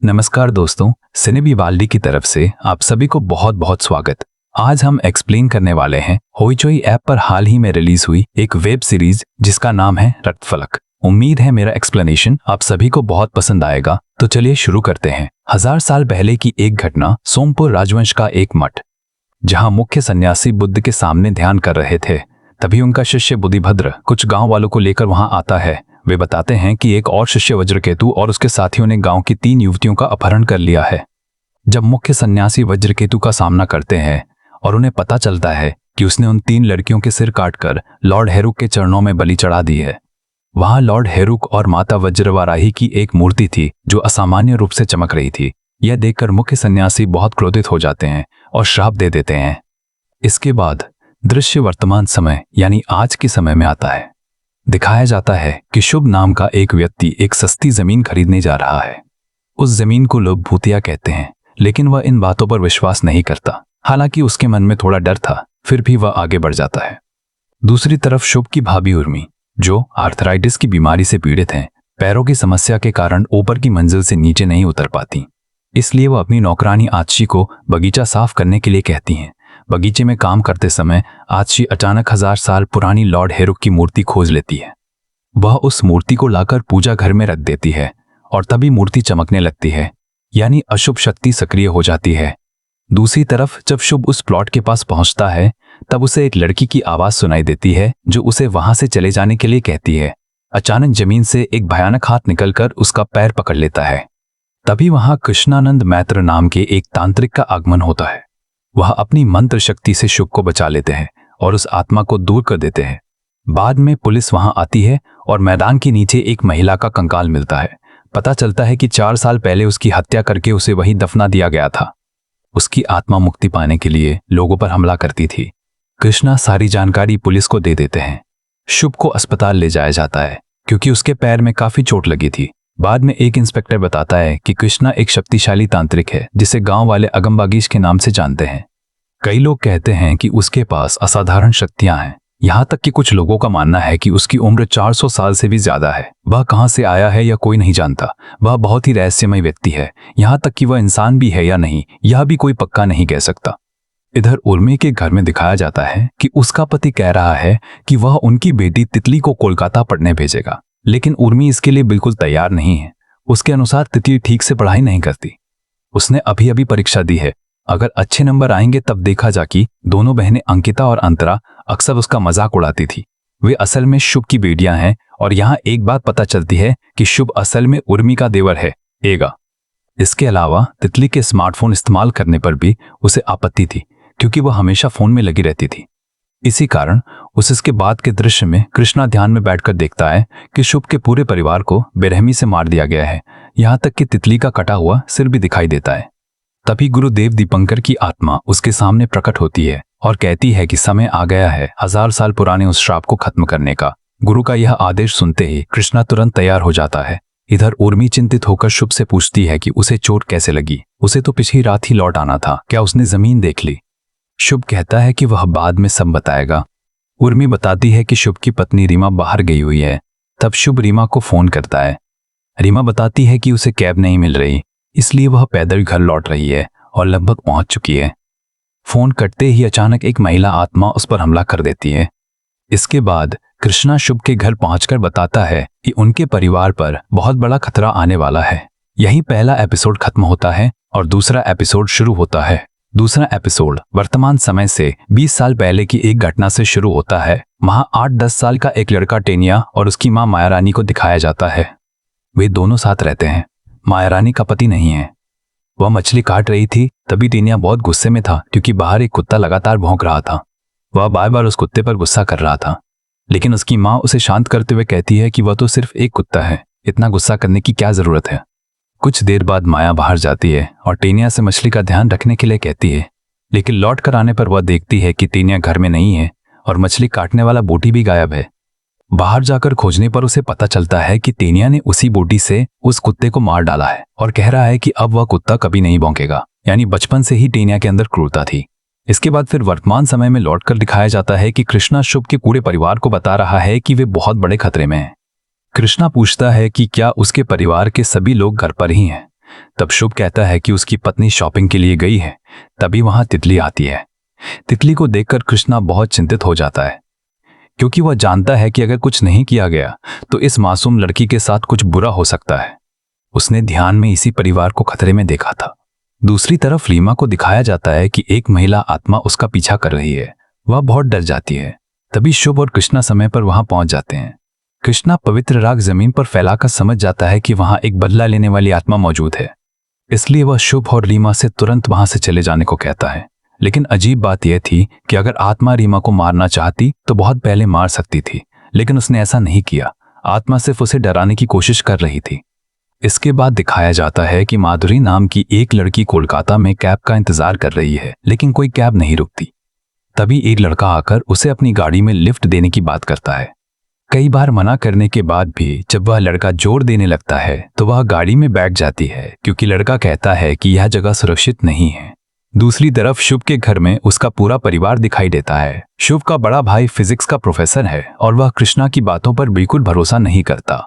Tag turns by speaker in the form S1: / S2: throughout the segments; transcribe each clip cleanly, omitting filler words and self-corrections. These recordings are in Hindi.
S1: नमस्कार दोस्तों, सिनेबी वाल्डी की तरफ से आप सभी को बहुत बहुत स्वागत। आज हम एक्सप्लेन करने वाले हैं होइचोई ऐप पर हाल ही में रिलीज हुई एक वेब सीरीज जिसका नाम है रक्तफलक। उम्मीद है मेरा एक्सप्लेनेशन आप सभी को बहुत पसंद आएगा। तो चलिए शुरू करते हैं। 1000 साल पहले की एक घटना। सोमपुर राजवंश का एक मठ, जहां मुख्य सन्यासी बुद्ध के सामने ध्यान कर रहे थे, तभी उनका शिष्य बुद्धिभद्र कुछ गांव वालों को लेकर वहां आता है। वे बताते हैं कि एक और शिष्य वज्रकेतु और उसके साथियों ने गांव की 3 युवतियों का अपहरण कर लिया है। जब मुख्य सन्यासी वज्रकेतु का सामना करते हैं और उन्हें पता चलता है कि उसने उन 3 लड़कियों के सिर काटकर लॉर्ड हेरुक के चरणों में बलि चढ़ा दी है। वहां लॉर्ड हेरुक और माता वज्रवाराही की एक मूर्ति थी जो असामान्य रूप से चमक रही थी। यह देखकर मुख्य सन्यासी बहुत क्रोधित हो जाते हैं और श्राप दे देते हैं। इसके बाद दृश्य वर्तमान समय यानी आज के समय में आता है। दिखाया जाता है कि शुभ नाम का एक व्यक्ति एक सस्ती जमीन खरीदने जा रहा है। उस जमीन को लोग भूतिया कहते हैं, लेकिन वह इन बातों पर विश्वास नहीं करता। हालांकि उसके मन में थोड़ा डर था, फिर भी वह आगे बढ़ जाता है। दूसरी तरफ शुभ की भाभी उर्मी, जो आर्थराइटिस की बीमारी से पीड़ित हैं, पैरों की समस्या के कारण ऊपर की मंजिल से नीचे नहीं उतर पाती। इसलिए वह अपनी नौकरानी आदशी को बगीचा साफ करने के लिए कहती हैं। बगीचे में काम करते समय आदशी अचानक 1000 साल पुरानी लॉर्ड हेरुक की मूर्ति खोज लेती है। वह उस मूर्ति को लाकर पूजा घर में रख देती है और तभी मूर्ति चमकने लगती है, यानी अशुभ शक्ति सक्रिय हो जाती है। दूसरी तरफ जब शुभ उस प्लॉट के पास पहुंचता है, तब उसे एक लड़की की आवाज सुनाई देती है जो उसे वहां से चले जाने के लिए कहती है। अचानक जमीन से एक भयानक हाथ निकलकर उसका पैर पकड़ लेता है। तभी वहां कृष्णानंद मैत्र नाम के एक तांत्रिक का आगमन होता है। वह अपनी मंत्र शक्ति से शुभ को बचा लेते हैं और उस आत्मा को दूर कर देते हैं। बाद में पुलिस वहां आती है और मैदान के नीचे एक महिला का कंकाल मिलता है। पता चलता है कि 4 साल पहले उसकी हत्या करके उसे वहीं दफना दिया गया था। उसकी आत्मा मुक्ति पाने के लिए लोगों पर हमला करती थी। कृष्णा सारी जानकारी पुलिस को दे देते हैं। शुभ को अस्पताल ले जाया जाता है क्योंकि उसके पैर में काफी चोट लगी थी। बाद में एक इंस्पेक्टर बताता है कि कृष्णा एक शक्तिशाली तांत्रिक है जिसे गांव वाले अगमबागीश के नाम से जानते हैं। कई लोग कहते हैं कि उसके पास असाधारण शक्तियां हैं। यहाँ तक कि कुछ लोगों का मानना है कि उसकी उम्र 400 साल से भी ज्यादा है। वह कहां से आया है या कोई नहीं जानता। वह बहुत ही रहस्यमय व्यक्ति है। यहाँ तक कि वह इंसान भी है या नहीं, यह भी कोई पक्का नहीं कह सकता। इधर उर्मी के घर में दिखाया जाता है कि उसका पति कह रहा है कि वह उनकी बेटी तितली को कोलकाता पढ़ने भेजेगा, लेकिन उर्मी इसके लिए बिल्कुल तैयार नहीं है। उसके अनुसार तितली ठीक से पढ़ाई नहीं करती। उसने अभी अभी परीक्षा दी है। अगर अच्छे नंबर आएंगे तब देखा जा कि दोनों बहनें अंकिता और अंतरा अक्सर उसका मजाक उड़ाती थी। वे असल में शुभ की बेटियां हैं और यहाँ एक बात पता चलती है कि शुभ असल में उर्मी का देवर है, एगा। इसके अलावा तितली के स्मार्टफोन इस्तेमाल करने पर भी उसे आपत्ति थी क्योंकि वह हमेशा फोन में लगी रहती थी। इसी कारण इसके बाद के दृश्य में कृष्णा ध्यान में बैठकर देखता है कि शुभ के पूरे परिवार को बेरहमी से मार दिया गया है। यहाँ तक कि तितली का कटा हुआ सिर भी दिखाई देता है। तभी गुरुदेव दीपंकर की आत्मा उसके सामने प्रकट होती है और कहती है कि समय आ गया है 1000 साल पुराने उस श्राप को खत्म करने का। गुरु का यह आदेश सुनते ही कृष्णा तुरंत तैयार हो जाता है। इधर उर्मी चिंतित होकर शुभ से पूछती है कि उसे चोट कैसे लगी। उसे तो पिछली रात ही लौट आना था, क्या उसने जमीन देख ली? शुभ कहता है कि वह बाद में सब बताएगा। उर्मी बताती है कि शुभ की पत्नी रीमा बाहर गई हुई है। तब शुभ रीमा को फोन करता है। रीमा बताती है कि उसे कैब नहीं मिल रही, इसलिए वह पैदल घर लौट रही है और लगभग पहुंच चुकी है। फोन कटते ही अचानक एक महिला आत्मा उस पर हमला कर देती है। इसके बाद कृष्णा शुभ के घर पहुंचकर बताता है कि उनके परिवार पर बहुत बड़ा खतरा आने वाला है। यही पहला एपिसोड खत्म होता है और दूसरा एपिसोड शुरू होता है। दूसरा एपिसोड वर्तमान समय से 20 साल पहले की एक घटना से शुरू होता है। वहां 8-10 साल का एक लड़का टेनिया और उसकी मां मायारानी को दिखाया जाता है। वे दोनों साथ रहते हैं। मायारानी का पति नहीं है। वह मछली काट रही थी, तभी टेनिया बहुत गुस्से में था क्योंकि बाहर एक कुत्ता लगातार भौंक रहा था। वह बार बार उस कुत्ते पर गुस्सा कर रहा था, लेकिन उसकी माँ उसे शांत करते हुए कहती है कि वह तो सिर्फ एक कुत्ता है, इतना गुस्सा करने की क्या जरूरत है। कुछ देर बाद माया बाहर जाती है और टेनिया से मछली का ध्यान रखने के लिए कहती है, लेकिन लौट कर आने पर वह देखती है कि टेनिया घर में नहीं है और मछली काटने वाला बोटी भी गायब है। बाहर जाकर खोजने पर उसे पता चलता है कि टेनिया ने उसी बोटी से उस कुत्ते को मार डाला है और कह रहा है कि अब वह कुत्ता कभी नहीं भौंकेगा। यानी बचपन से ही टेनिया के अंदर क्रूरता थी। इसके बाद फिर वर्तमान समय में लौटकर दिखाया जाता है कि कृष्णा शुभ के पूरे परिवार को बता रहा है कि वे बहुत बड़े खतरे में हैं। कृष्णा पूछता है कि क्या उसके परिवार के सभी लोग घर पर ही हैं। तब शुभ कहता है कि उसकी पत्नी शॉपिंग के लिए गई है। तभी वहां तितली आती है। तितली को देखकर कृष्णा बहुत चिंतित हो जाता है, क्योंकि वह जानता है कि अगर कुछ नहीं किया गया तो इस मासूम लड़की के साथ कुछ बुरा हो सकता है। उसने ध्यान में इसी परिवार को खतरे में देखा था। दूसरी तरफ रीमा को दिखाया जाता है कि एक महिला आत्मा उसका पीछा कर रही है। वह बहुत डर जाती है। तभी शुभ और कृष्णा समय पर वहां पहुंच जाते हैं। कृष्णा पवित्र राग जमीन पर फैलाकर समझ जाता है कि वहां एक बदला लेने वाली आत्मा मौजूद है, इसलिए वह शुभ और रीमा से तुरंत वहां से चले जाने को कहता है। लेकिन अजीब बात यह थी कि अगर आत्मा रीमा को मारना चाहती तो बहुत पहले मार सकती थी, लेकिन उसने ऐसा नहीं किया। आत्मा सिर्फ उसे डराने की कोशिश कर रही थी। इसके बाद दिखाया जाता है कि माधुरी नाम की एक लड़की कोलकाता में कैब का इंतजार कर रही है, लेकिन कोई कैब नहीं रुकती। तभी एक लड़का आकर उसे अपनी गाड़ी में लिफ्ट देने की बात करता है। कई बार मना करने के बाद भी जब वह लड़का जोर देने लगता है तो वह गाड़ी में बैठ जाती है, क्योंकि लड़का कहता है कि यह जगह सुरक्षित नहीं है। दूसरी तरफ शुभ के घर में उसका पूरा परिवार दिखाई देता है। शुभ का बड़ा भाई फिजिक्स का प्रोफेसर है और वह कृष्णा की बातों पर बिल्कुल भरोसा नहीं करता।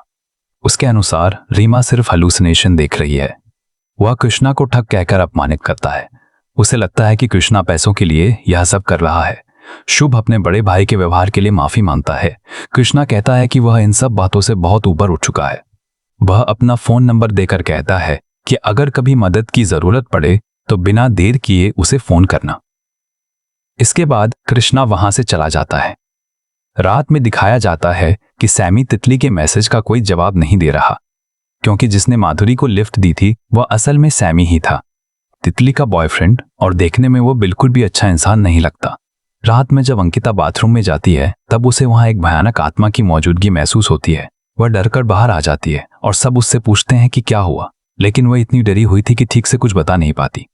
S1: उसके अनुसार रीमा सिर्फ हलुसिनेशन देख रही है। वह कृष्णा को ठग कहकर अपमानित करता है। उसे लगता है कि कृष्णा पैसों के लिए यह सब कर रहा है। शुभ अपने बड़े भाई के व्यवहार के लिए माफी मांगता है। कृष्णा कहता है कि वह इन सब बातों से बहुत ऊपर उठ चुका है। वह अपना फोन नंबर देकर कहता है कि अगर कभी मदद की जरूरत पड़े तो बिना देर किए उसे फोन करना। इसके बाद कृष्णा वहां से चला जाता है। रात में दिखाया जाता है कि सैमी तितली के मैसेज का कोई जवाब नहीं दे रहा, क्योंकि जिसने माधुरी को लिफ्ट दी थी वह असल में सैमी ही था, तितली का बॉयफ्रेंड, और देखने में वो बिल्कुल भी अच्छा इंसान नहीं लगता। रात में जब अंकिता बाथरूम में जाती है तब उसे वहां एक भयानक आत्मा की मौजूदगी महसूस होती है। वह डरकर बाहर आ जाती है और सब उससे पूछते हैं कि क्या हुआ, लेकिन वह इतनी डरी हुई थी कि ठीक से कुछ बता नहीं पाती।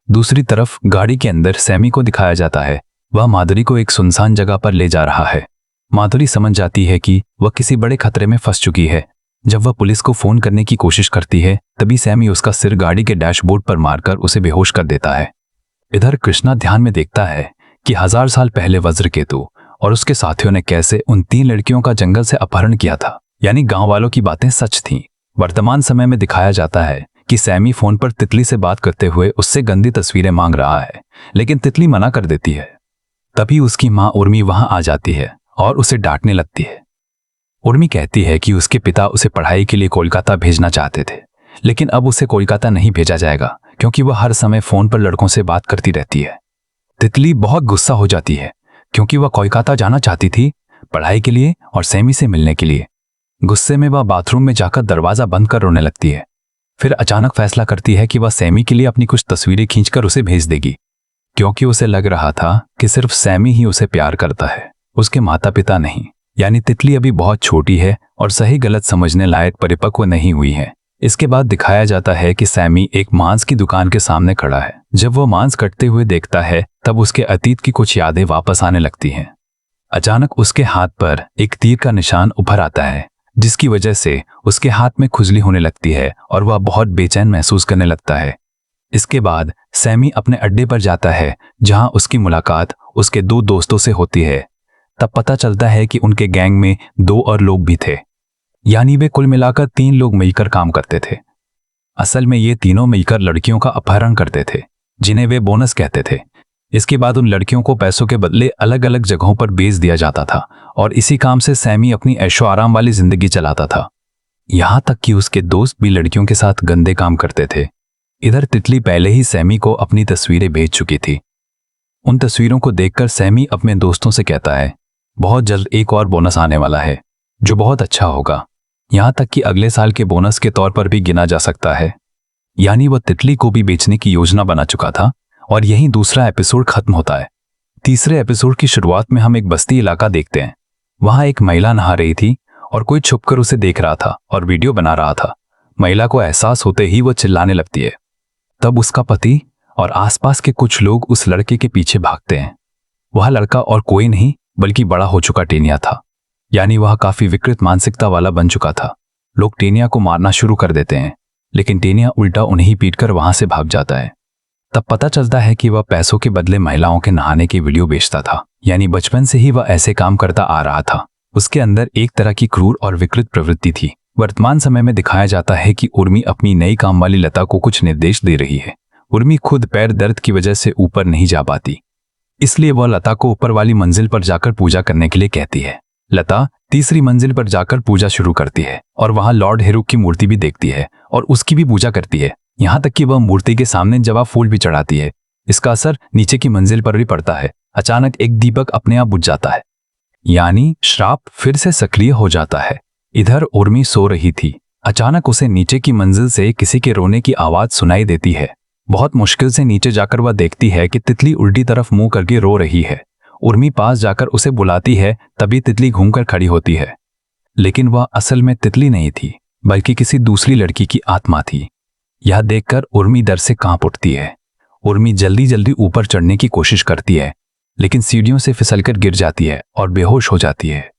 S1: दूसरी तरफ गाड़ी के अंदर सैमी को दिखाया जाता है। वह माधुरी को एक सुनसान जगह पर ले जा रहा है। माधुरी समझ जाती है कि वह किसी बड़े खतरे में फंस चुकी है। जब वह पुलिस को फोन करने की कोशिश करती है तभी सैमी उसका सिर गाड़ी के डैशबोर्ड पर मारकर उसे बेहोश कर देता है। इधर कृष्णा ध्यान में देखता है कि 1000 साल पहले वज्रकेतु और उसके साथियों ने कैसे उन 3 लड़कियों का जंगल से अपहरण किया था, यानी गांव वालों की बातें सच थीं। वर्तमान समय में दिखाया जाता है कि सैमी फोन पर तितली से बात करते हुए उससे गंदी तस्वीरें मांग रहा है, लेकिन तितली मना कर देती है। तभी उसकी मां उर्मी वहां आ जाती है और उसे डांटने लगती है। उर्मी कहती है कि उसके पिता उसे पढ़ाई के लिए कोलकाता भेजना चाहते थे, लेकिन अब उसे कोलकाता नहीं भेजा जाएगा, क्योंकि वह हर समय फोन पर लड़कों से बात करती रहती है। तितली बहुत गुस्सा हो जाती है, क्योंकि वह कोलकाता जाना चाहती थी पढ़ाई के लिए और सैमी से मिलने के लिए। गुस्से में वह बाथरूम में जाकर दरवाजा बंद कर रोने लगती है। फिर अचानक फैसला करती है कि वह सैमी के लिए अपनी कुछ तस्वीरें खींचकर उसे भेज देगी, क्योंकि उसे लग रहा था कि सिर्फ सैमी ही उसे प्यार करता है, उसके माता पिता नहीं। यानी तितली अभी बहुत छोटी है और सही गलत समझने लायक परिपक्व नहीं हुई है। इसके बाद दिखाया जाता है कि सैमी एक मांस की दुकान के सामने खड़ा है। जब वो मांस कटते हुए देखता है तब उसके अतीत की कुछ यादें वापस आने लगती हैं। अचानक उसके हाथ पर एक तीर का निशान उभर आता है, जिसकी वजह से उसके हाथ में खुजली होने लगती है और वह बहुत बेचैन महसूस करने लगता है। इसके बाद सैमी अपने अड्डे पर जाता है, जहां उसकी मुलाकात उसके 2 दोस्तों से होती है। तब पता चलता है कि उनके गैंग में 2 और लोग भी थे, यानी वे कुल मिलाकर 3 लोग मिलकर काम करते थे। असल में ये तीनों मिलकर लड़कियों का अपहरण करते थे, जिन्हें वे बोनस कहते थे। इसके बाद उन लड़कियों को पैसों के बदले अलग अलग जगहों पर बेच दिया जाता था और इसी काम से सैमी अपनी ऐशो आराम वाली जिंदगी चलाता था। यहां तक कि उसके दोस्त भी लड़कियों के साथ गंदे काम करते थे। इधर तितली पहले ही सैमी को अपनी तस्वीरें भेज चुकी थी। उन तस्वीरों को देखकर सैमी अपने दोस्तों से कहता है, बहुत जल्द एक और बोनस आने वाला है जो बहुत अच्छा होगा, यहां तक कि अगले साल के बोनस के तौर पर भी गिना जा सकता है। यानी वह तितली को भी बेचने की योजना बना चुका था और यहीं दूसरा एपिसोड खत्म होता है। तीसरे एपिसोड की शुरुआत में हम एक बस्ती इलाका देखते हैं। वहां एक महिला नहा रही थी और कोई छुपकर उसे देख रहा था और वीडियो बना रहा था। महिला को एहसास होते ही वो चिल्लाने लगती है। तब उसका पति और आसपास के कुछ लोग उस लड़के के पीछे भागते हैं। वह लड़का और कोई नहीं बल्कि बड़ा हो चुका टेनिया था, यानी वह काफी विकृत मानसिकता वाला बन चुका था। लोग टेनिया को मारना शुरू कर देते हैं, लेकिन टेनिया उल्टा उन्हें ही पीटकर वहां से भाग जाता है। तब पता चलता है कि वह पैसों के बदले महिलाओं के नहाने की वीडियो बेचता था, यानी बचपन से ही वह ऐसे काम करता आ रहा था। उसके अंदर एक तरह की क्रूर और विकृत प्रवृत्ति थी। वर्तमान समय में दिखाया जाता है कि उर्मी अपनी नई काम वाली लता को कुछ निर्देश दे रही है। उर्मी खुद पैर दर्द की वजह से ऊपर नहीं जा पाती, इसलिए वह लता को ऊपर वाली मंजिल पर जाकर पूजा करने के लिए कहती है। लता तीसरी मंजिल पर जाकर पूजा शुरू करती है और वहां लॉर्ड हेरुक की मूर्ति भी देखती है और उसकी भी पूजा करती है, यहाँ तक कि वह मूर्ति के सामने जवाब फूल भी चढ़ाती है। इसका असर नीचे की मंजिल पर भी पड़ता है। अचानक एक दीपक अपने आप बुझ जाता है, यानी श्राप फिर से सक्रिय हो जाता है। इधर उर्मी सो रही थी। अचानक उसे नीचे की मंजिल से किसी के रोने की आवाज सुनाई देती है। बहुत मुश्किल से नीचे जाकर वह देखती है कि तितली उल्टी तरफ मुंह करके रो रही है। उर्मी पास जाकर उसे बुलाती है, तभी तितली घूमकर खड़ी होती है, लेकिन वह असल में तितली नहीं थी, बल्कि किसी दूसरी लड़की की आत्मा थी। यह देखकर उर्मी डर से कांप उठती है। उर्मी जल्दी जल्दी ऊपर चढ़ने की कोशिश करती है, लेकिन सीढ़ियों से फिसलकर गिर जाती है और बेहोश हो जाती है।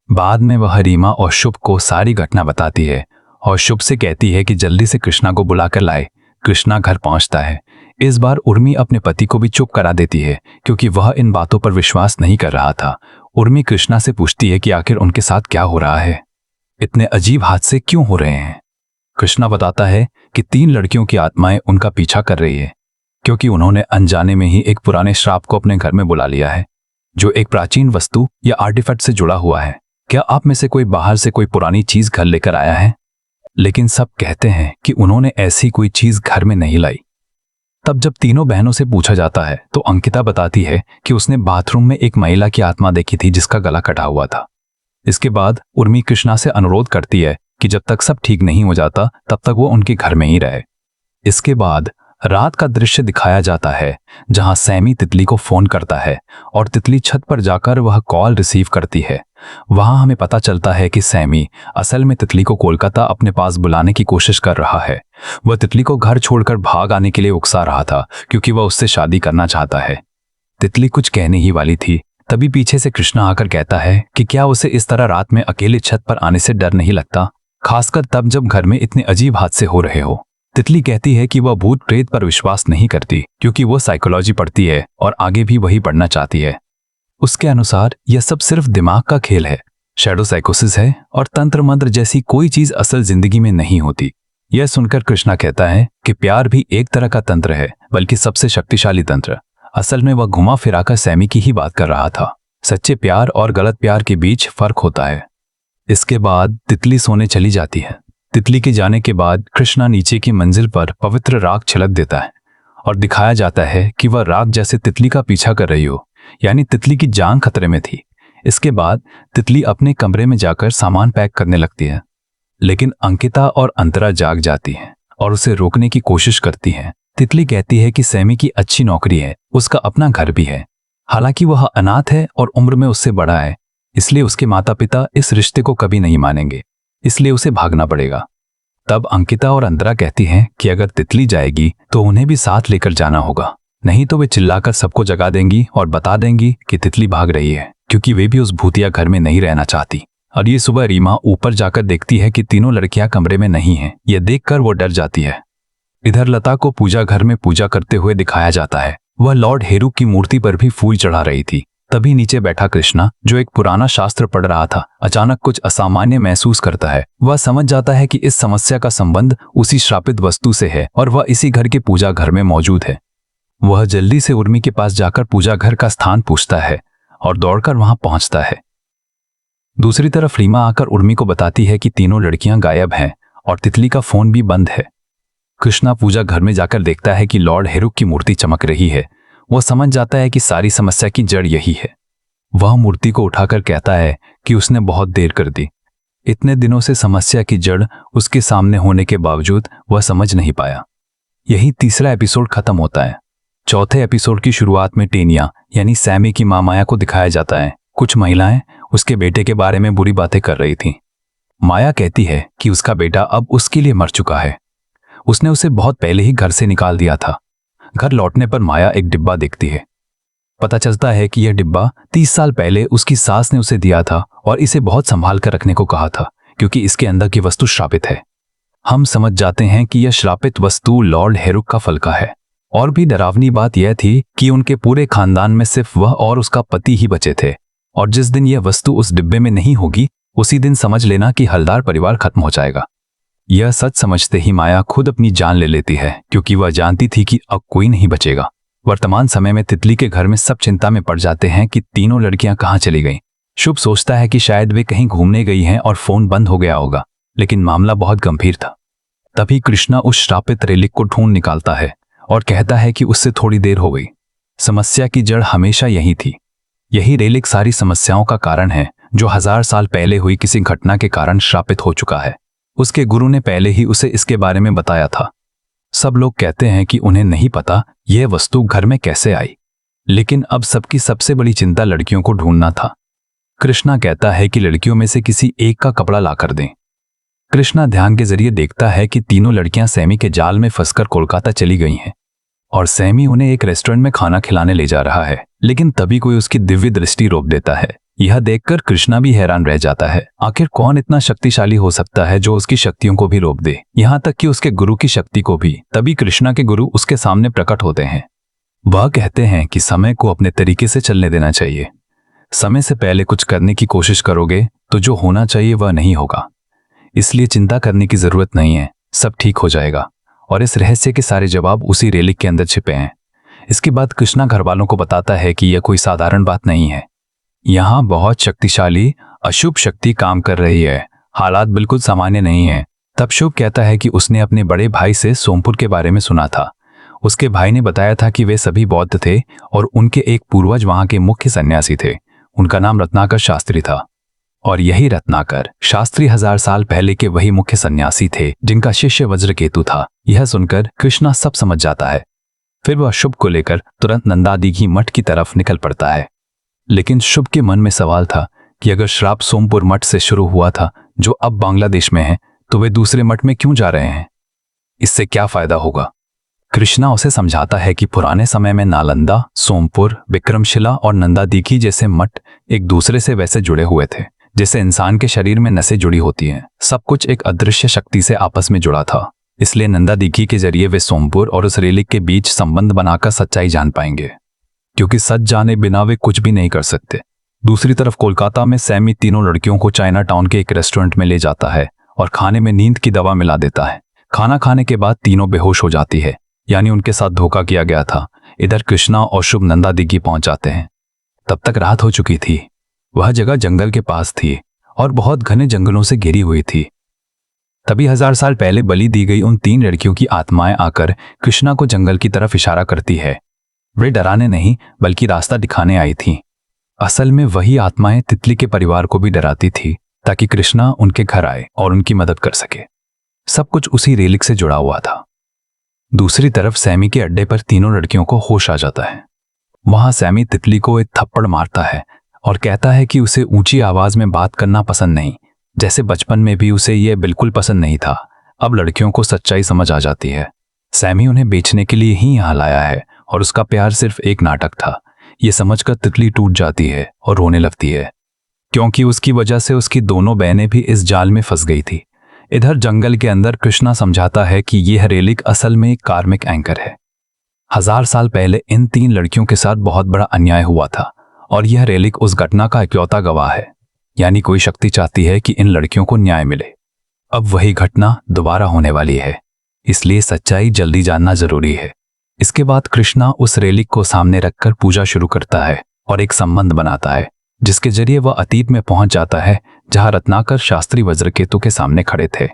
S1: बाद में वह रीमा और शुभ को सारी घटना बताती है और शुभ से कहती है कि जल्दी से कृष्णा को बुलाकर लाए। कृष्णा घर पहुंचता है। इस बार उर्मी अपने पति को भी चुप करा देती है, क्योंकि वह इन बातों पर विश्वास नहीं कर रहा था। उर्मी कृष्णा से पूछती है कि आखिर उनके साथ क्या हो रहा है, इतने अजीब हादसे क्यों हो रहे हैं। कृष्णा बताता है कि 3 लड़कियों की आत्माएं उनका पीछा कर रही है, क्योंकि उन्होंने अनजाने में ही एक पुराने श्राप को अपने घर में बुला लिया है, जो एक प्राचीन वस्तु या आर्टिफैक्ट से जुड़ा हुआ है। क्या आप में से कोई बाहर से कोई पुरानी चीज घर लेकर आया है? लेकिन सब कहते हैं कि उन्होंने ऐसी कोई चीज घर में नहीं लाई। तब जब तीनों बहनों से पूछा जाता है तो अंकिता बताती है कि उसने बाथरूम में एक महिला की आत्मा देखी थी जिसका गला कटा हुआ था। इसके बाद उर्मी कृष्णा से अनुरोध करती है कि जब तक सब ठीक नहीं हो जाता तब तक वो उनके घर में ही रहे। इसके बाद रात का दृश्य दिखाया जाता है, जहां सैमी तितली को फोन करता है और तितली छत पर जाकर वह कॉल रिसीव करती है। वहां हमें पता चलता है कि सैमी असल में तितली को कोलकाता अपने पास बुलाने की कोशिश कर रहा है। वह तितली को घर छोड़कर भाग आने के लिए उकसा रहा था, क्योंकि वह उससे शादी करना चाहता है। तितली कुछ कहने ही वाली थी, तभी पीछे से कृष्णा आकर कहता है कि क्या उसे इस तरह रात में अकेले छत पर आने से डर नहीं लगता, खासकर तब जब घर में इतने अजीब हादसे हो रहे हो। तितली कहती है कि वह भूत प्रेत पर विश्वास नहीं करती, क्योंकि वह साइकोलॉजी पढ़ती है और आगे भी वही पढ़ना चाहती है। उसके अनुसार यह सब सिर्फ दिमाग का खेल है, शैडो साइकोसिस है और तंत्र मंत्र जैसी कोई चीज असल जिंदगी में नहीं होती। यह सुनकर कृष्णा कहता है कि प्यार भी एक तरह का तंत्र है, बल्कि सबसे शक्तिशाली तंत्र। असल में वह घुमा फिराकर सैमी की ही बात कर रहा था। सच्चे प्यार और गलत प्यार के बीच फर्क होता है। इसके बाद तितली सोने चली जाती है। तितली के जाने के बाद कृष्णा नीचे की मंजिल पर पवित्र राख छिड़क देता है और दिखाया जाता है कि वह राख जैसे तितली का पीछा कर रही हो, यानी तितली की जान खतरे में थी। इसके बाद तितली अपने कमरे में जाकर सामान पैक करने लगती है, लेकिन अंकिता और अंतरा जाग जाती हैं और उसे रोकने की कोशिश करती हैं। तितली कहती है कि सैमी की अच्छी नौकरी है, उसका अपना घर भी है। हालांकि वह अनाथ है और उम्र में उससे बड़ा है, इसलिए उसके माता पिता इस रिश्ते को कभी नहीं मानेंगे, इसलिए उसे भागना पड़ेगा। तब अंकिता और अंतरा कहती हैं कि अगर तितली जाएगी तो उन्हें भी साथ लेकर जाना होगा, नहीं तो वे चिल्लाकर सबको जगा देंगी और बता देंगी कि तितली भाग रही है, क्योंकि वे भी उस भूतिया घर में नहीं रहना चाहती। और ये सुबह रीमा ऊपर जाकर देखती है कि तीनों लड़कियां कमरे में नहीं हैं। यह देखकर वो डर जाती है। इधर लता को पूजा घर में पूजा करते हुए दिखाया जाता है। वह लॉर्ड हेरुक की मूर्ति पर भी फूल चढ़ा रही थी। तभी नीचे बैठा कृष्णा, जो एक पुराना शास्त्र पढ़ रहा था, अचानक कुछ असामान्य महसूस करता है। वह समझ जाता है कि इस समस्या का संबंध उसी श्रापित वस्तु से है और वह इसी घर के पूजा घर में मौजूद है। वह जल्दी से उर्मी के पास जाकर पूजा घर का स्थान पूछता है और दौड़कर वहां पहुंचता है। दूसरी तरफ रीमा आकर उर्मी को बताती है कि तीनों लड़कियां गायब हैं और तितली का फोन भी बंद है। कृष्णा पूजा घर में जाकर देखता है कि लॉर्ड हेरुक की मूर्ति चमक रही है। वह समझ जाता है कि सारी समस्या की जड़ यही है। वह मूर्ति को उठाकर कहता है कि उसने बहुत देर कर दी। इतने दिनों से समस्या की जड़ उसके सामने होने के बावजूद वह समझ नहीं पाया। यही तीसरा एपिसोड खत्म होता है। चौथे एपिसोड की शुरुआत में टेनिया यानी सैमी की मां माया को दिखाया जाता है। कुछ महिलाएं उसके बेटे के बारे में बुरी बातें कर रही थीं। माया कहती है कि उसका बेटा अब उसके लिए मर चुका है। उसने उसे बहुत पहले ही घर से निकाल दिया था। घर लौटने पर माया एक डिब्बा देखती है। पता चलता है कि यह डिब्बा 30 साल पहले उसकी सास ने उसे दिया था और इसे बहुत संभाल कर रखने को कहा था, क्योंकि इसके अंदर की वस्तु श्रापित है। हम समझ जाते हैं कि यह श्रापित वस्तु लॉर्ड हेरुक का फलका है। और भी डरावनी बात यह थी कि उनके पूरे खानदान में सिर्फ वह और उसका पति ही बचे थे, और जिस दिन यह वस्तु उस डिब्बे में नहीं होगी उसी दिन समझ लेना कि हलदार परिवार खत्म हो जाएगा। यह सच समझते ही माया खुद अपनी जान ले लेती है, क्योंकि वह जानती थी कि अब कोई नहीं बचेगा। वर्तमान समय में तितली के घर में सब चिंता में पड़ जाते हैं कि तीनों लड़कियां कहाँ चली गईं। शुभ सोचता है कि शायद वे कहीं घूमने गई हैं और फोन बंद हो गया होगा, लेकिन मामला बहुत गंभीर था। तभी कृष्णा उस श्रापित रेलिक को ढूंढ निकालता है और कहता है कि उससे थोड़ी देर हो गई। समस्या की जड़ हमेशा यही थी। यही रेलिक सारी समस्याओं का कारण है, जो 1000 साल पहले हुई किसी घटना के कारण श्रापित हो चुका है। उसके गुरु ने पहले ही उसे इसके बारे में बताया था। सब लोग कहते हैं कि उन्हें नहीं पता यह वस्तु घर में कैसे आई, लेकिन अब सबकी सबसे बड़ी चिंता लड़कियों को ढूंढना था। कृष्णा कहता है कि लड़कियों में से किसी एक का कपड़ा लाकर दें। कृष्णा ध्यान के जरिए देखता है कि तीनों लड़कियां सैमी के जाल में फंसकर कोलकाता चली गई हैं और सैमी उन्हें एक रेस्टोरेंट में खाना खिलाने ले जा रहा है। लेकिन तभी कोई उसकी दिव्य दृष्टि रोक देता है। यह देखकर कृष्णा भी हैरान रह जाता है। आखिर कौन इतना शक्तिशाली हो सकता है जो उसकी शक्तियों को भी रोक दे, यहां तक कि उसके गुरु की शक्ति को भी। तभी कृष्णा के गुरु उसके सामने प्रकट होते हैं। वह कहते हैं कि समय को अपने तरीके से चलने देना चाहिए। समय से पहले कुछ करने की कोशिश करोगे तो जो होना चाहिए वह नहीं होगा, इसलिए चिंता करने की जरूरत नहीं है, सब ठीक हो जाएगा। और इस रहस्य के सारे जवाब उसी रेलिक के अंदर छिपे हैं। इसके बाद कृष्णा घर वालों को बताता है कि यह कोई साधारण बात नहीं है। यहाँ बहुत शक्तिशाली अशुभ शक्ति काम कर रही है। हालात बिल्कुल सामान्य नहीं है। तब शुभ कहता है कि उसने अपने बड़े भाई से सोमपुर के बारे में सुना था। उसके भाई ने बताया था कि वे सभी बौद्ध थे और उनके एक पूर्वज वहां के मुख्य सन्यासी थे। उनका नाम रत्नाकर शास्त्री था और यही रत्नाकर शास्त्री 1000 साल पहले के वही मुख्य सन्यासी थे जिनका शिष्य वज्रकेतु था। यह सुनकर कृष्णा सब समझ जाता है। फिर वह शुभ को लेकर तुरंत नंदादीघी मठ की तरफ निकल पड़ता है। लेकिन शुभ के मन में सवाल था कि अगर श्राप सोमपुर मठ से शुरू हुआ था, जो अब बांग्लादेश में है, तो वे दूसरे मठ में क्यों जा रहे हैं? इससे क्या फायदा होगा? कृष्णा उसे समझाता है कि पुराने समय में नालंदा, सोमपुर, विक्रमशिला और नंदादीघी जैसे मठ एक दूसरे से वैसे जुड़े हुए थे जैसे इंसान के शरीर में नसें जुड़ी होती हैं। सब कुछ एक अदृश्य शक्ति से आपस में जुड़ा था। इसलिए नंदादीघी के जरिए वे सोमपुर और उस रेलिक के बीच संबंध बनाकर सच्चाई जान पाएंगे, क्योंकि सच जाने बिना वे कुछ भी नहीं कर सकते। दूसरी तरफ कोलकाता में सैमी तीनों लड़कियों को चाइना टाउन के एक रेस्टोरेंट में ले जाता है और खाने में नींद की दवा मिला देता है। खाना खाने के बाद तीनों बेहोश हो जाती है, यानी उनके साथ धोखा किया गया था। इधर कृष्णा और शुभ नंदादीघी पहुंच जाते हैं। तब तक रात हो चुकी थी। वह जगह जंगल के पास थी और बहुत घने जंगलों से घिरी हुई थी। तभी 1000 साल पहले बलि दी गई उन 3 लड़कियों की आत्माएं आकर कृष्णा को जंगल की तरफ इशारा करती है। वे डराने नहीं बल्कि रास्ता दिखाने आई थीं। असल में वही आत्माएं तितली के परिवार को भी डराती थी, ताकि कृष्णा उनके घर आए और उनकी मदद कर सके। सब कुछ उसी रेलिक से जुड़ा हुआ था। दूसरी तरफ सैमी के अड्डे पर तीनों लड़कियों को होश आ जाता है। वहां सैमी तितली को एक थप्पड़ मारता है और कहता है कि उसे ऊंची आवाज में बात करना पसंद नहीं, जैसे बचपन में भी उसे यह बिल्कुल पसंद नहीं था। अब लड़कियों को सच्चाई समझ आ जाती है। सैमी उन्हें बेचने के लिए ही यहाँ लाया है और उसका प्यार सिर्फ एक नाटक था। ये समझकर तितली टूट जाती है और रोने लगती है, क्योंकि उसकी वजह से उसकी दोनों बहनें भी इस जाल में फंस गई थी। इधर जंगल के अंदर कृष्णा समझाता है कि यह रेलिक असल में एक कार्मिक एंकर है। 1000 साल पहले इन 3 लड़कियों के साथ बहुत बड़ा अन्याय हुआ था और यह रेलिक उस घटना का इकलौता गवाह है। यानी कोई शक्ति चाहती है कि इन लड़कियों को न्याय मिले। अब वही घटना दोबारा होने वाली है, इसलिए सच्चाई जल्दी जानना जरूरी है। इसके बाद कृष्णा उस रेलिक को सामने रखकर पूजा शुरू करता है और एक संबंध बनाता है, जिसके जरिए वह अतीत में पहुंच जाता है जहां रत्नाकर शास्त्री वज्रकेतु के सामने खड़े थे।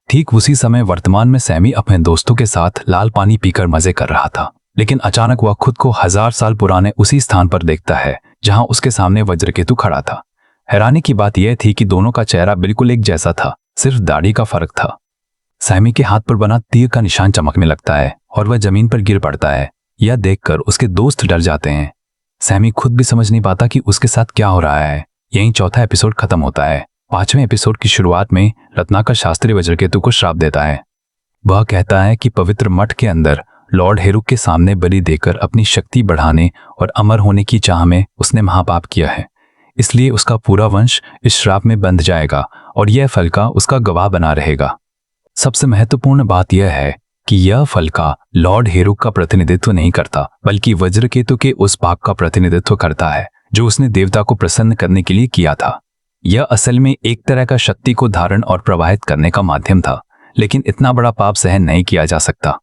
S1: ठीक उसी समय वर्तमान में सैमी अपने दोस्तों के साथ लाल पानी पीकर मजे कर रहा था, लेकिन अचानक वह खुद को 1000 साल पुराने उसी स्थान पर देखता है जहां उसके सामने वज्रकेतु खड़ा था। हैरानी की बात यह थी कि दोनों का चेहरा बिल्कुल एक जैसा था, सिर्फ दाढ़ी का फर्क था। सैमी के हाथ पर बना तीर का निशान चमकने लगता है और वह जमीन पर गिर पड़ता है। यह देखकर उसके दोस्त डर जाते हैं। सैमी खुद भी समझ नहीं पाता कि उसके साथ क्या हो रहा है। यहीं चौथा एपिसोड खत्म होता है। 5वें एपिसोड की शुरुआत में रत्नाकर शास्त्री वज्रकेतु को श्राप देता है। वह कहता है कि पवित्र मठ के अंदर लॉर्ड हेरुक के सामने बलि देकर अपनी शक्ति बढ़ाने और अमर होने की चाह में उसने महापाप किया है, इसलिए उसका पूरा वंश इस श्राप में बंध जाएगा और यह फलका उसका गवाह बना रहेगा। सबसे महत्वपूर्ण बात यह है कि यह फलका लॉर्ड हेरुक का प्रतिनिधित्व नहीं करता, बल्कि वज्रकेतु के उस पाप का प्रतिनिधित्व करता है जो उसने देवता को प्रसन्न करने के लिए किया था। यह असल में एक तरह का शक्ति को धारण और प्रवाहित करने का माध्यम था, लेकिन इतना बड़ा पाप सहन नहीं किया जा सकता,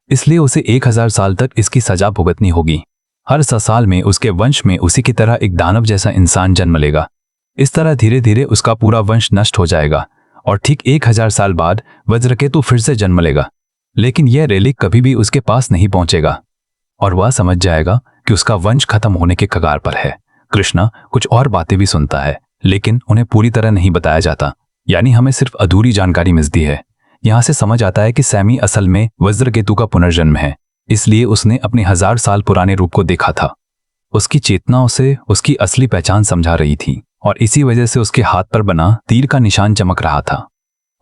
S1: इसलिए उसे 1000 साल तक इसकी सजा भुगतनी होगी। हर 100 साल में उसके वंश में उसी की तरह एक दानव जैसा इंसान जन्म लेगा। इस तरह धीरे धीरे उसका पूरा वंश नष्ट हो जाएगा और ठीक 1000 साल बाद वज्रकेतु फिर से जन्म लेगा, लेकिन यह रेलिक कभी भी उसके पास नहीं पहुंचेगा और वह समझ जाएगा कि उसका वंश खत्म होने के कगार पर है। कृष्णा कुछ और बातें भी सुनता है, लेकिन उन्हें पूरी तरह नहीं बताया जाता, यानी हमें सिर्फ अधूरी जानकारी मिलती है। यहाँ से समझ आता है कि सैमी असल में वज्रकेतु का पुनर्जन्म है, इसलिए उसने अपने 1000 साल पुराने रूप को देखा था। उसकी चेतना उसे उसकी असली पहचान समझा रही थी और इसी वजह से उसके हाथ पर बना तीर का निशान चमक रहा था।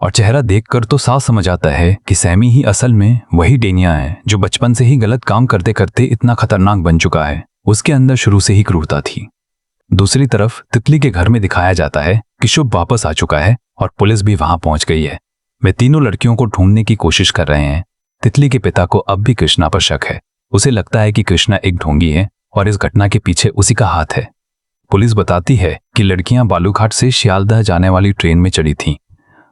S1: और चेहरा देखकर तो साफ समझ आता है कि सैमी ही असल में वही डेनिया है जो बचपन से ही गलत काम करते करते इतना खतरनाक बन चुका है। उसके अंदर शुरू से ही क्रूरता थी। दूसरी तरफ तितली के घर में दिखाया जाता है कि शुभ वापस आ चुका है और पुलिस भी वहां पहुंच गई है। वे तीनों लड़कियों को ढूंढने की कोशिश कर रहे हैं। तितली के पिता को अब भी कृष्णा पर शक है। उसे लगता है कि कृष्णा एक ढोंगी है और इस घटना के पीछे उसी का हाथ है। पुलिस बताती है कि लड़कियां बालूघाट से शियालदह जाने वाली ट्रेन में चढ़ी थीं।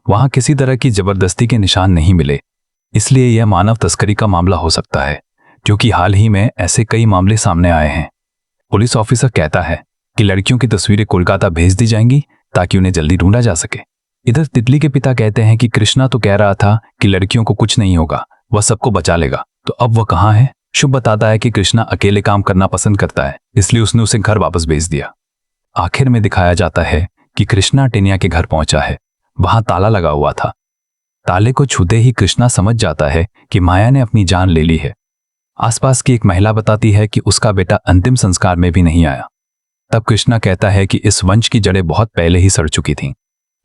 S1: वहां किसी तरह की जबरदस्ती के निशान नहीं मिले, इसलिए यह मानव तस्करी का मामला हो सकता है, क्योंकि हाल ही में ऐसे कई मामले सामने आए हैं। पुलिस ऑफिसर कहता है कि लड़कियों की तस्वीरें कोलकाता भेज दी जाएंगी ताकि उन्हें जल्दी ढूंढा जा सके। इधर तितली के पिता कहते हैं कि कृष्णा तो कह रहा था कि लड़कियों को कुछ नहीं होगा, वह सबको बचा लेगा, तो अब वह कहाँ है? शुभ बताता है कि कृष्णा अकेले काम करना पसंद करता है, इसलिए उसने उसे घर वापस भेज दिया। आखिर में दिखाया जाता है कि कृष्णा टेनिया के घर पहुंचा है। वहां ताला लगा हुआ था। ताले को छूते ही कृष्णा समझ जाता है कि माया ने अपनी जान ले ली है। आसपास की एक महिला बताती है कि उसका बेटा अंतिम संस्कार में भी नहीं आया। तब कृष्णा कहता है कि इस वंश की जड़ें बहुत पहले ही सड़ चुकी थीं।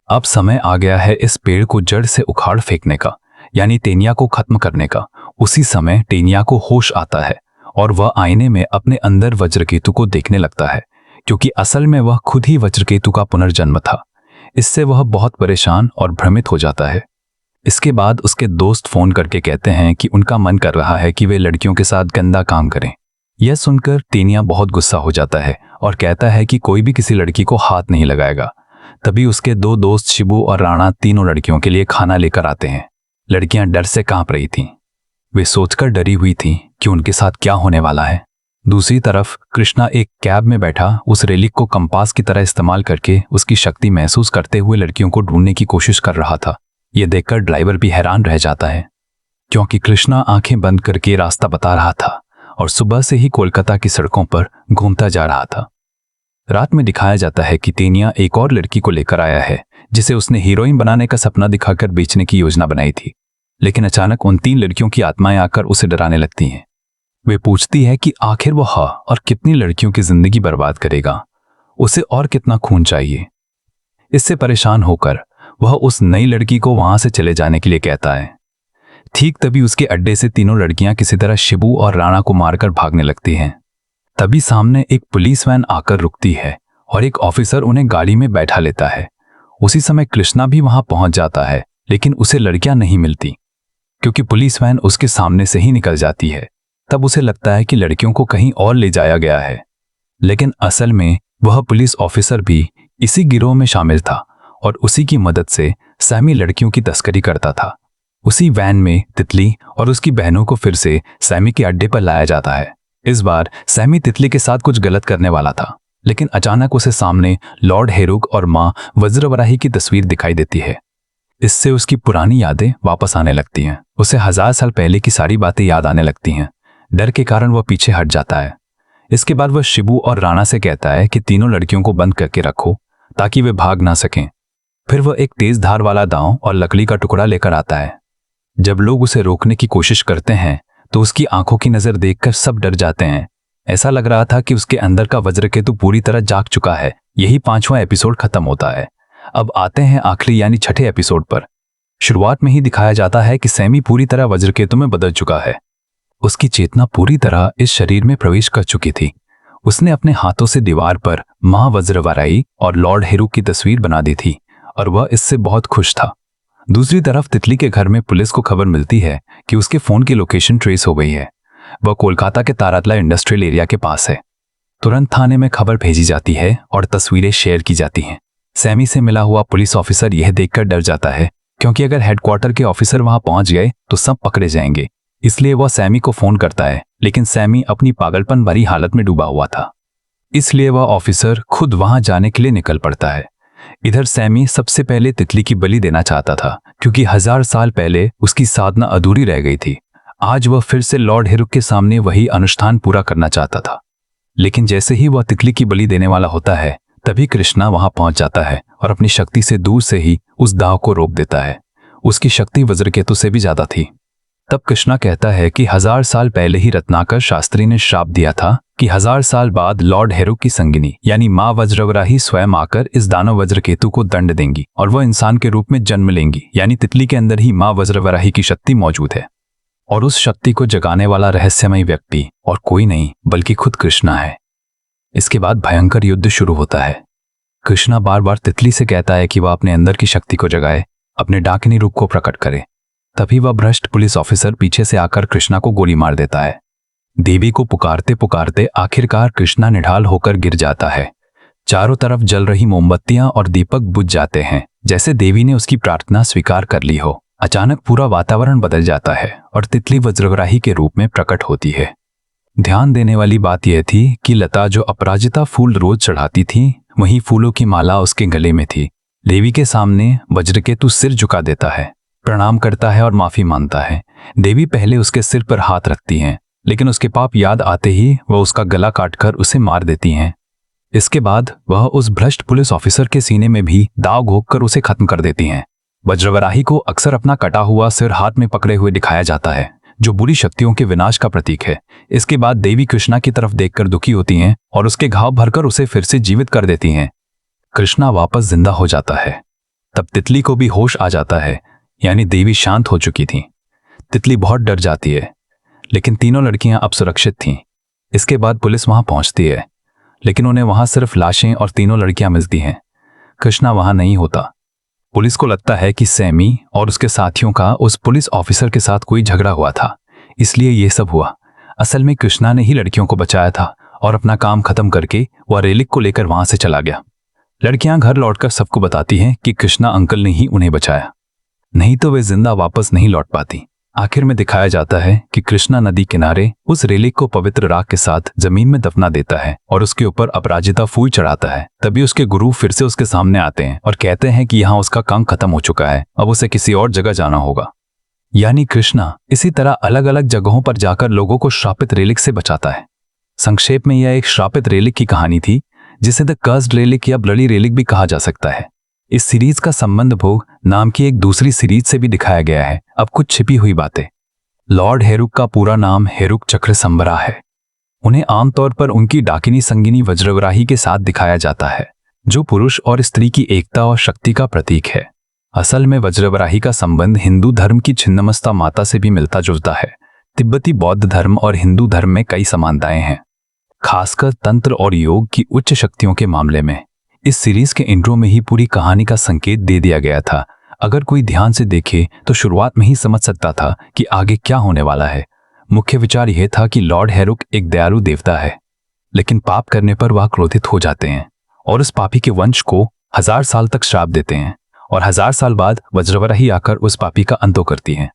S1: अब समय आ गया है इस पेड़ को जड़ से उखाड़ फेंकने का, यानी टेनिया को खत्म करने का। उसी समय टेनिया को होश आता है और वह आईने में अपने अंदर वज्रकेतु को देखने लगता है, क्योंकि असल में वह खुद ही वज्रकेतु का पुनर्जन्म था। इससे वह बहुत परेशान और भ्रमित हो जाता है। इसके बाद उसके दोस्त फोन करके कहते हैं कि उनका मन कर रहा है कि वे लड़कियों के साथ गंदा काम करें। यह सुनकर टेनिया बहुत गुस्सा हो जाता है और कहता है कि कोई भी किसी लड़की को हाथ नहीं लगाएगा। तभी उसके 2 दोस्त शिबू और राणा तीनों लड़कियों के लिए खाना लेकर आते हैं। लड़कियां डर से कांप रही थीं। वे सोचकर डरी हुई थीं कि उनके साथ क्या होने वाला है। दूसरी तरफ कृष्णा एक कैब में बैठा उस रेलिक को कंपास की तरह इस्तेमाल करके उसकी शक्ति महसूस करते हुए लड़कियों को ढूंढने की कोशिश कर रहा था। यह देखकर ड्राइवर भी हैरान रह जाता है, क्योंकि कृष्णा आंखें बंद करके रास्ता बता रहा था और सुबह से ही कोलकाता की सड़कों पर घूमता जा रहा था। रात में दिखाया जाता है कि टेनिया एक और लड़की को लेकर आया है, जिसे उसने हीरोइन बनाने का सपना दिखाकर बेचने की योजना बनाई थी। लेकिन अचानक उन 3 लड़कियों की आत्माएं आकर उसे डराने लगती हैं। वे पूछती है कि आखिर वह और कितनी लड़कियों की जिंदगी बर्बाद करेगा, उसे और कितना खून चाहिए। इससे परेशान होकर वह उस नई लड़की को वहां से चले जाने के लिए कहता है। ठीक तभी उसके अड्डे से तीनों लड़कियां किसी तरह शिबू और राणा को मारकर भागने लगती हैं। तभी सामने एक पुलिस वैन आकर रुकती है और एक ऑफिसर उन्हें गाड़ी में बैठा लेता है। उसी समय कृष्णा भी वहां पहुंच जाता है, लेकिन उसे लड़कियां नहीं मिलती, क्योंकि पुलिस वैन उसके सामने से ही निकल जाती है। तब उसे लगता है कि लड़कियों को कहीं और ले जाया गया है, लेकिन असल में वह पुलिस ऑफिसर भी इसी गिरोह में शामिल था और उसी की मदद से सैमी लड़कियों की तस्करी करता था। उसी वैन में तितली और उसकी बहनों को फिर से सैमी के अड्डे पर लाया जाता है। इस बार सैमी तितली के साथ कुछ गलत करने वाला था, लेकिन अचानक उसे सामने लॉर्ड हेरुक और मां वज्रवराही की तस्वीर दिखाई देती है। इससे उसकी पुरानी यादें वापस आने लगती हैं। उसे 1000 साल पहले की सारी बातें याद आने लगती हैं। डर के कारण वह पीछे हट जाता है। इसके बाद वह शिबू और राणा से कहता है कि तीनों लड़कियों को बंद करके रखो ताकि वे भाग ना सकें। फिर वह एक तेज धार वाला दांव और लकड़ी का टुकड़ा लेकर आता है। जब लोग उसे रोकने की कोशिश करते हैं तो उसकी आंखों की नजर देखकर सब डर जाते हैं। ऐसा लग रहा था कि उसके अंदर का वज्रकेतु पूरी तरह जाग चुका है। यही 5वां एपिसोड खत्म होता है। अब आते हैं आखिरी यानी 6ठे एपिसोड पर। शुरुआत में ही दिखाया जाता है कि सैमी पूरी तरह वज्रकेतु में बदल चुका है। उसकी चेतना पूरी तरह इस शरीर में प्रवेश कर चुकी थी। उसने अपने हाथों से दीवार पर मां वज्रवराई और लॉर्ड हेरुक की तस्वीर बना दी थी और वह इससे बहुत खुश था। दूसरी तरफ तितली के घर में पुलिस को खबर मिलती है कि उसके फोन की लोकेशन ट्रेस हो गई है। वह कोलकाता के तारातला इंडस्ट्रियल एरिया के पास है। तुरंत थाने में खबर भेजी जाती है और तस्वीरें शेयर की जाती हैं। सैमी से मिला हुआ पुलिस ऑफिसर यह देखकर डर जाता है, क्योंकि अगर हेडक्वार्टर के ऑफिसर वहां पहुंच गए तो सब पकड़े जाएंगे। इसलिए वह सैमी को फोन करता है, लेकिन सैमी अपनी पागलपन भरी हालत में डूबा हुआ था, इसलिए वह ऑफिसर खुद वहां जाने के लिए निकल पड़ता है। इधर सैमी सबसे पहले तितली की बलि देना चाहता था, क्योंकि 1000 साल पहले उसकी साधना अधूरी रह गई थी। आज वह फिर से लॉर्ड हेरुक के सामने वही अनुष्ठान पूरा करना चाहता था। लेकिन जैसे ही वह तितली की बलि देने वाला होता है, तभी कृष्णा वहां पहुंच जाता है और अपनी शक्ति से दूर से ही उस दाव को रोक देता है। उसकी शक्ति वज्रकेतु से भी ज्यादा थी। तब कृष्णा कहता है कि 1000 साल पहले ही रत्नाकर शास्त्री ने श्राप दिया था कि 1000 साल बाद लॉर्ड हेरुक की संगिनी यानी माँ वज्रवराही स्वयं आकर इस दानव वज्रकेतु को दंड देंगी और वह इंसान के रूप में जन्म लेंगी, यानी तितली के अंदर ही माँ वज्रवराही की शक्ति मौजूद है। और उस शक्ति को जगाने वाला रहस्यमय व्यक्ति और कोई नहीं बल्कि खुद कृष्णा है। इसके बाद भयंकर युद्ध शुरू होता है। कृष्णा बार बार तितली से कहता है कि वह अपने अंदर की शक्ति को जगाए, अपने डाकिनी रूप को प्रकट करे। तभी वह भ्रष्ट पुलिस ऑफिसर पीछे से आकर कृष्णा को गोली मार देता है। देवी को पुकारते पुकारते आखिरकार कृष्णा निढाल होकर गिर जाता है। चारों तरफ जल रही मोमबत्तियां और दीपक बुझ जाते हैं, जैसे देवी ने उसकी प्रार्थना स्वीकार कर ली हो। अचानक पूरा वातावरण बदल जाता है और तितली वज्रवराही के रूप में प्रकट होती है। ध्यान देने वाली बात यह थी कि लता जो अपराजिता फूल रोज चढ़ाती थी, वही फूलों की माला उसके गले में थी। देवी के सामने वज्रकेतु सिर झुका देता है, प्रणाम करता है और माफी मांगता है। देवी पहले उसके सिर पर हाथ रखती हैं, लेकिन उसके पाप याद आते ही वह उसका गला काटकर उसे मार देती हैं। इसके बाद वह उस भ्रष्ट पुलिस ऑफिसर के सीने में भी दाव घोंपकर उसे खत्म कर देती हैं। वज्रवराही को अक्सर अपना कटा हुआ सिर हाथ में पकड़े हुए दिखाया जाता है, जो बुरी शक्तियों के विनाश का प्रतीक है। इसके बाद देवी कृष्णा की तरफ देखकर दुखी होती हैं और उसके घाव भरकर उसे फिर से जीवित कर देती हैं। कृष्णा वापस जिंदा हो जाता है। तब तितली को भी होश आ जाता है, यानी देवी शांत हो चुकी थी। तितली बहुत डर जाती है, लेकिन तीनों लड़कियां अब सुरक्षित थीं। इसके बाद पुलिस वहां पहुंचती है, लेकिन उन्हें वहां सिर्फ लाशें और तीनों लड़कियां मिलती हैं। कृष्णा वहां नहीं होता। पुलिस को लगता है कि सैमी और उसके साथियों का उस पुलिस ऑफिसर के साथ कोई झगड़ा हुआ था, इसलिए यह सब हुआ। असल में कृष्णा ने ही लड़कियों को बचाया था और अपना काम खत्म करके वह रेलिक को लेकर वहां से चला गया। लड़कियां घर लौटकर सबको बताती हैं कि कृष्णा अंकल ने ही उन्हें बचाया, नहीं तो वे जिंदा वापस नहीं लौट पाती। आखिर में दिखाया जाता है कि कृष्णा नदी किनारे उस रेलिक को पवित्र राख के साथ जमीन में दफना देता है और उसके ऊपर अपराजिता फूल चढ़ाता है। तभी उसके गुरु फिर से उसके सामने आते हैं और कहते हैं कि यहाँ उसका काम खत्म हो चुका है, अब उसे किसी और जगह जाना होगा। यानी कृष्णा इसी तरह अलग अलग जगहों पर जाकर लोगों को श्रापित रेलिक से बचाता है। संक्षेप में यह एक श्रापित रेलिक की कहानी थी, जिसे द कर्स्ड रेलिक या ब्लडी रेलिक भी कहा जा सकता है। इस सीरीज का संबंध भोग नाम की एक दूसरी सीरीज से भी दिखाया गया है। अब कुछ छिपी हुई बातें। लॉर्ड हेरुक का पूरा नाम हेरुक चक्रसंबरा है। उन्हें आमतौर पर उनकी डाकिनी संगिनी वज्रवराही के साथ दिखाया जाता है, जो पुरुष और स्त्री की एकता और शक्ति का प्रतीक है। असल में वज्रवराही का संबंध हिंदू धर्म की छिन्नमस्ता माता से भी मिलता जुलता है। तिब्बती बौद्ध धर्म और हिंदू धर्म में कई समानताएं हैं, खासकर तंत्र और योग की उच्च शक्तियों के मामले में। इस सीरीज के इंट्रो में ही पूरी कहानी का संकेत दे दिया गया था। अगर कोई ध्यान से देखे तो शुरुआत में ही समझ सकता था कि आगे क्या होने वाला है। मुख्य विचार यह था कि लॉर्ड हेरुक एक दयालु देवता है, लेकिन पाप करने पर वह क्रोधित हो जाते हैं और उस पापी के वंश को 1000 साल तक श्राप देते हैं और 1000 साल बाद वज्रवराही आकर उस पापी का अंत करती हैं।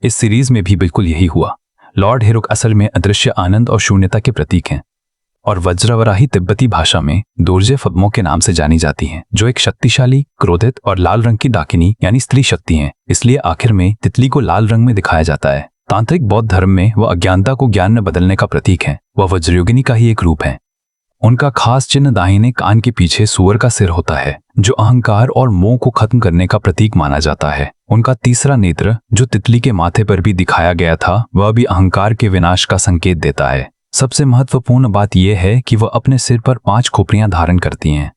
S1: इस सीरीज में भी बिल्कुल यही हुआ। लॉर्ड हेरुक असल में अदृश्य आनंद और शून्यता के प्रतीक हैं और वज्रवराही तिब्बती भाषा में दोर्जे फब्मो के नाम से जानी जाती हैं, जो एक शक्तिशाली, क्रोधित और लाल रंग की डाकिनी यानी स्त्री शक्ति हैं। इसलिए आखिर में तितली को लाल रंग में दिखाया जाता है। तांत्रिक बौद्ध धर्म में वह अज्ञानता को ज्ञान में बदलने का प्रतीक है। वह वज्रयोगिनी का ही एक रूप है। उनका खास चिन्ह दाहिने कान के पीछे सूअर का सिर होता है, जो अहंकार और मोह को खत्म करने का प्रतीक माना जाता है। उनका तीसरा नेत्र जो तितली के माथे पर भी दिखाया गया था, वह भी अहंकार के विनाश का संकेत देता है। सबसे महत्वपूर्ण बात यह है कि वह अपने सिर पर 5 खोपड़ियां धारण करती हैं,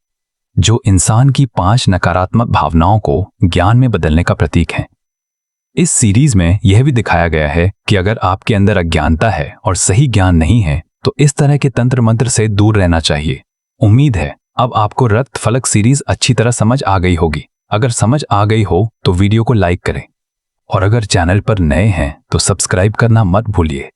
S1: जो इंसान की 5 नकारात्मक भावनाओं को ज्ञान में बदलने का प्रतीक है। इस सीरीज में यह भी दिखाया गया है कि अगर आपके अंदर अज्ञानता है और सही ज्ञान नहीं है, तो इस तरह के तंत्र मंत्र से दूर रहना चाहिए। उम्मीद है अब आपको रक्त फलक सीरीज अच्छी तरह समझ आ गई होगी। अगर समझ आ गई हो तो वीडियो को लाइक करें और अगर चैनल पर नए हैं तो सब्सक्राइब करना मत भूलिए।